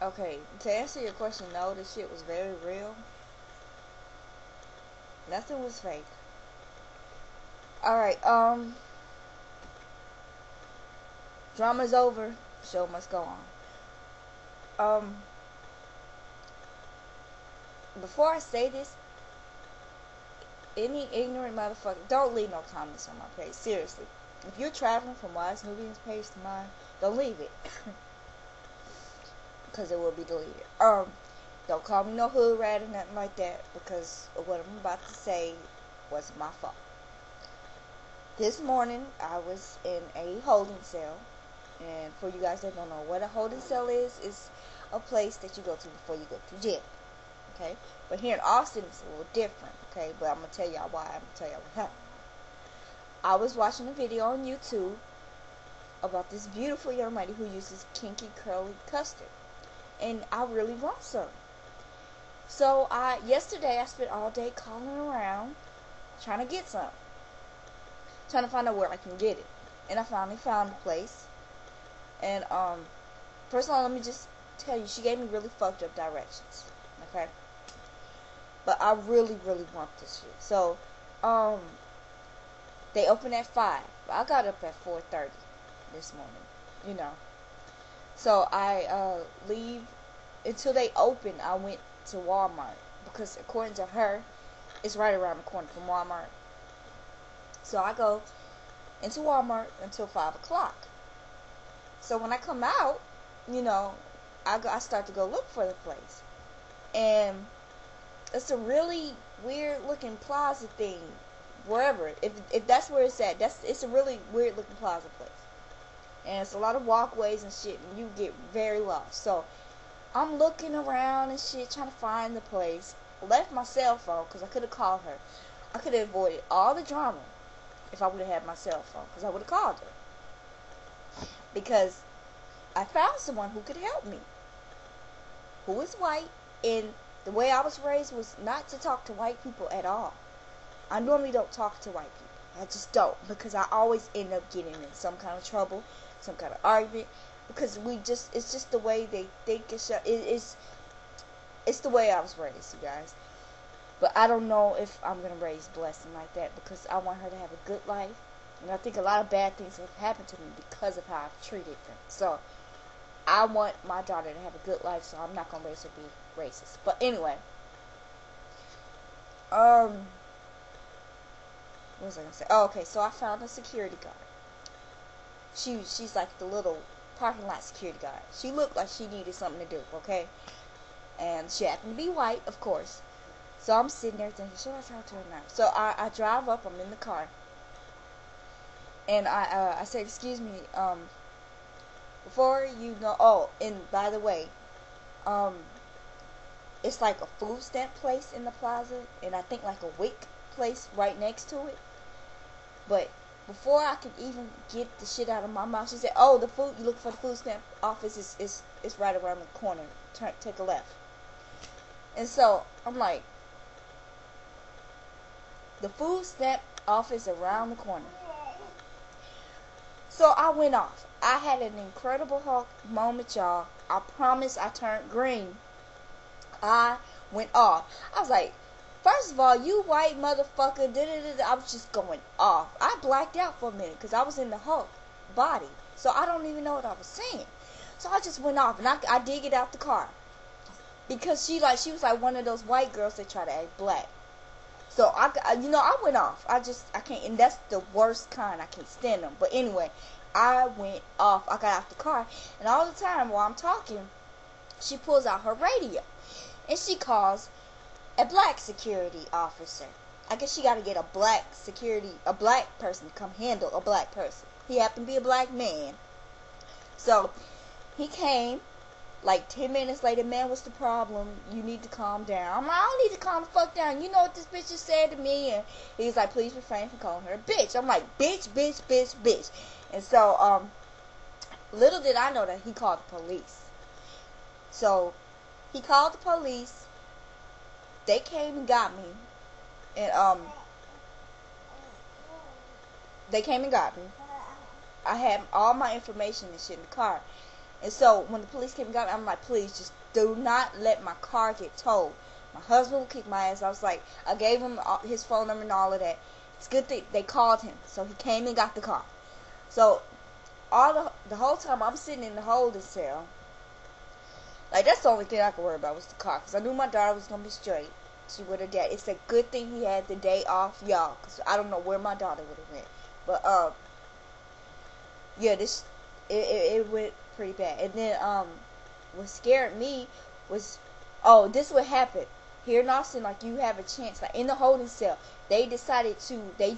Okay, to answer your question, no, this shit was very real. Nothing was fake. Alright, drama's over. Show must go on. Um, before I say this, any ignorant motherfucker, don't leave no comments on my page. Seriously. If you're traveling from Wise Nubian's page to mine, don't leave it. Because it will be deleted. Don't call me no hood rat or nothing like that, because what I'm about to say wasn't my fault. This morning, I was in a holding cell. And for you guys that don't know what a holding cell is, it's a place that you go to before you go to jail. Okay? But here in Austin, it's a little different. Okay? But I'm going to tell y'all why. I'm going to tell y'all what happened. I was watching a video on YouTube about this beautiful young lady who uses kinky curly custard. And I really want some. So, yesterday I spent all day calling around trying to get some. Trying to find out where I can get it. And I finally found a place. And, first of all, let me just tell you, she gave me really fucked up directions. Okay? But I really, really want this shit. So, they open at 5. I got up at 4:30 this morning. You know. So, I, leave until they open. I went to Walmart. Because according to her, it's right around the corner from Walmart. So, I go into Walmart until 5 o'clock. So when I come out, you know, I start to go look for the place. And it's a really weird looking plaza thing. Wherever. If that's where it's at, it's a really weird looking plaza place. And it's a lot of walkways and shit, and you get very lost. So I'm looking around and shit, trying to find the place. Left my cell phone, because I could have called her. I could have avoided all the drama if I would have had my cell phone, because I would have called her. Because I found someone who could help me, who is white, and the way I was raised was not to talk to white people at all. I normally don't talk to white people. I just don't, because I always end up getting in some kind of trouble, some kind of argument, because it's just the way they think. It's the way I was raised, you guys. But I don't know if I'm going to raise Blessing like that, because I want her to have a good life. And I think a lot of bad things have happened to me because of how I've treated them. So, I want my daughter to have a good life, so I'm not going to raise her to be racist. But anyway. What was I going to say? Oh, okay, so I found a security guard. She's like the little parking lot security guard. She looked like she needed something to do, okay? And she happened to be white, of course. So I'm sitting there thinking, should I talk to her now? So I drive up, I'm in the car. And I said, excuse me, before you know, oh, and by the way, it's like a food stamp place in the plaza, and I think like a WIC place right next to it. But before I could even get the shit out of my mouth, she said, oh, you look for the food stamp office is right around the corner. Take a left. And so, I'm like, the food stamp office around the corner. So I went off. I had an Incredible Hulk moment, y'all. I promise I turned green. I went off. I was like, first of all, you white motherfucker. I was just going off. I blacked out for a minute because I was in the Hulk body. So I don't even know what I was saying. So I just went off. And I did get out the car. Because she was like one of those white girls that try to act black. So I went off. I can't, and that's the worst kind. I can't stand them. But anyway, I went off. I got out the car, and all the time while I'm talking, she pulls out her radio, and she calls a black security officer. I guess she got to get a black person to come handle a black person. He happened to be a black man, so he came. Like 10 minutes later, man, what's the problem? You need to calm down. I'm like, I don't need to calm the fuck down. You know what this bitch just said to me? And he's like, please refrain from calling her a bitch. I'm like, bitch, bitch, bitch, bitch. And so, little did I know that he called the police. So, he called the police. They came and got me. And, they came and got me. I had all my information and shit in the car. And so when the police came and got me, I'm like, please just do not let my car get towed. My husband will kick my ass. I was like, I gave him his phone number and all of that. It's good that they called him, so he came and got the car. So all the whole time I'm sitting in the holding cell, like, that's the only thing I could worry about was the car, because I knew my daughter was gonna be straight. She would have died. It's a good thing he had the day off, y'all, because I don't know where my daughter would have went. But yeah, it went pretty bad. And then what scared me was, oh, this would happen here in Austin. Like, you have a chance, like in the holding cell, they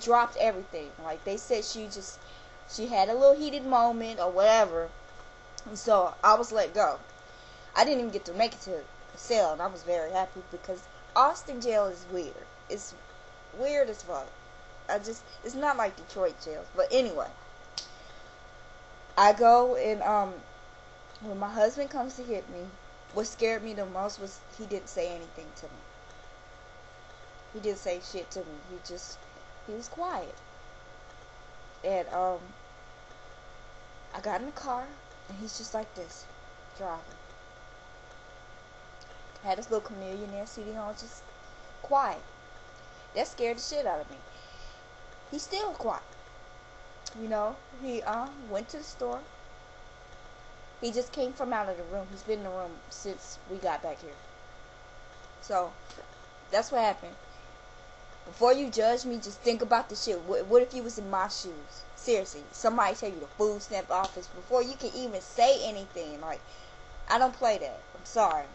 dropped everything. Like, they said she had a little heated moment or whatever, and so I was let go. I didn't even get to make it to the cell, and I was very happy, because Austin jail is weird. It's weird as fuck. It's not like Detroit jails. But anyway, I go, and when my husband comes to get me, what scared me the most was he didn't say anything to me. He didn't say shit to me. He was quiet. And I got in the car, and he's just like this, driving. Had his little chameleon sitting on, just quiet. That scared the shit out of me. He's still quiet. You know, he went to the store. He just came from out of the room. He's been in the room since we got back here. So, that's what happened. Before you judge me, just think about the shit. What if you was in my shoes? Seriously, somebody tell you the food stamp office before you can even say anything. Like, I don't play that. I'm sorry.